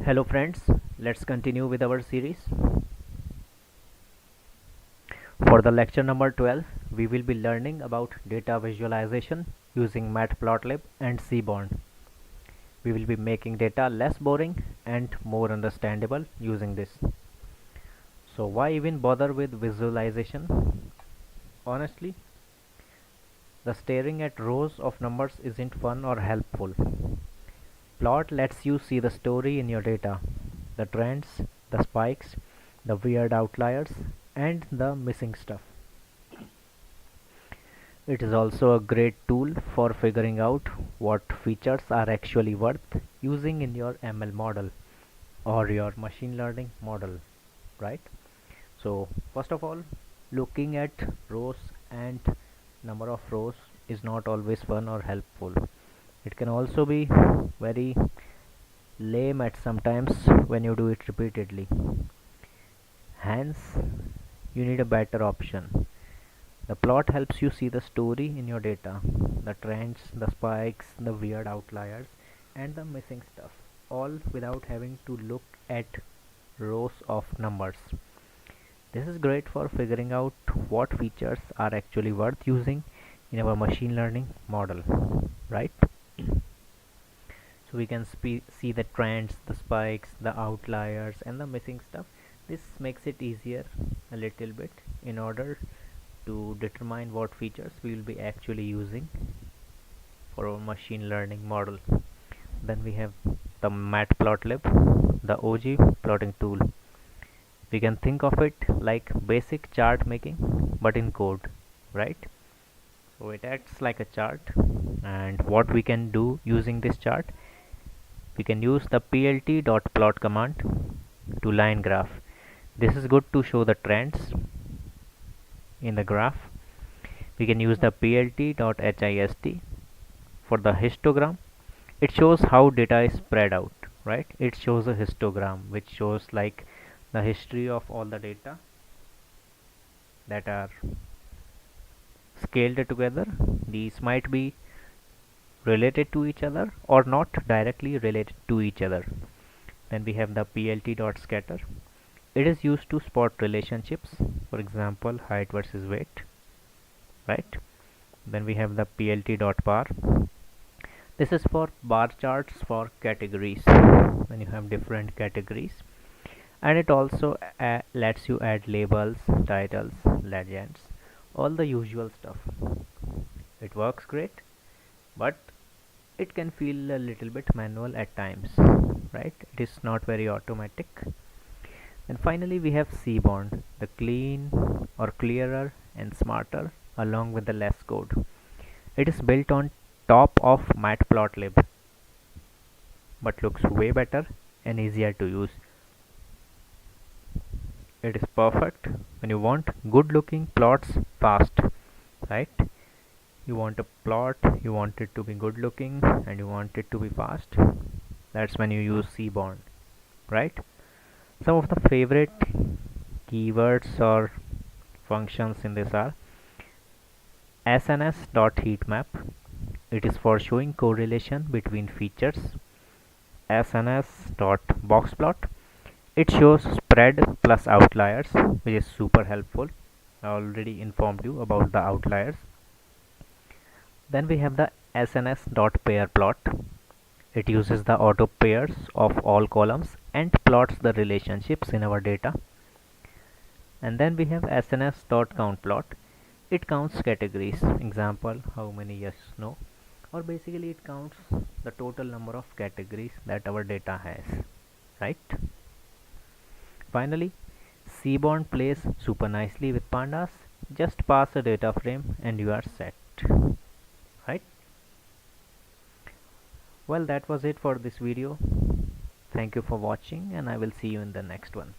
Hello friends, let's continue with our series. For the lecture number 12, we will be learning about data visualization using Matplotlib and Seaborn. We will be making data less boring and more understandable using this. So why even bother with visualization? Honestly, the staring at rows of numbers isn't fun or helpful. Plot lets you see the story in your data, the trends, the spikes, the weird outliers, and the missing stuff. It is also a great tool for figuring out what features are actually worth using in your ML model or your machine learning model, right? So, first of all, looking at rows and number of rows is not always fun or helpful. It can also be very lame at sometimes when you do it repeatedly. Hence, you need a better option. The plot helps you see the story in your data, the trends, the spikes, the weird outliers, and the missing stuff, all without having to look at rows of numbers. This is great for figuring out what features are actually worth using in our machine learning model, right? So we can see the trends, the spikes, the outliers, and the missing stuff. This makes it easier a little bit in order to determine what features we will be actually using for our machine learning model. Then we have the Matplotlib, the OG plotting tool. We can think of it like basic chart making but in code, right? So it acts like a chart, and what we can do using this chart, we can use the plt.plot command to line graph. This is good to show the trends in the graph. We can use the plt.hist for the histogram. It shows how data is spread out, right? It shows a histogram which shows like the history of all the data that are scaled together. These might be related to each other or not directly related to each other. Then we have the plt.scatter. It is used to spot relationships, for example height versus weight, right? Then we have the plt.bar. This is for bar charts for categories when you have different categories, and it also lets you add labels, titles, legends, all the usual stuff. It works great, but it can feel a little bit manual at times, right? It is not very automatic. And finally we have Seaborn, the clean or clearer and smarter along with the less code. It is built on top of Matplotlib but looks way better and easier to use. It is perfect when you want good looking plots fast, right? You want a plot, you want it to be good looking and you want it to be fast. That's when you use Seaborn, right? Some of the favorite keywords or functions in this are sns.heatmap. It is for showing correlation between features. sns.boxplot. It shows spread plus outliers, which is super helpful. I already informed you about the outliers. Then we have the sns.pairplot. It uses the auto pairs of all columns and plots the relationships in our data. And then we have sns.countplot. It counts categories, example how many yes, no, or basically it counts the total number of categories that our data has, right? Finally, Seaborn plays super nicely with pandas. Just pass a data frame and you are set, right? Well, that was it for this video. Thank you for watching and I will see you in the next one.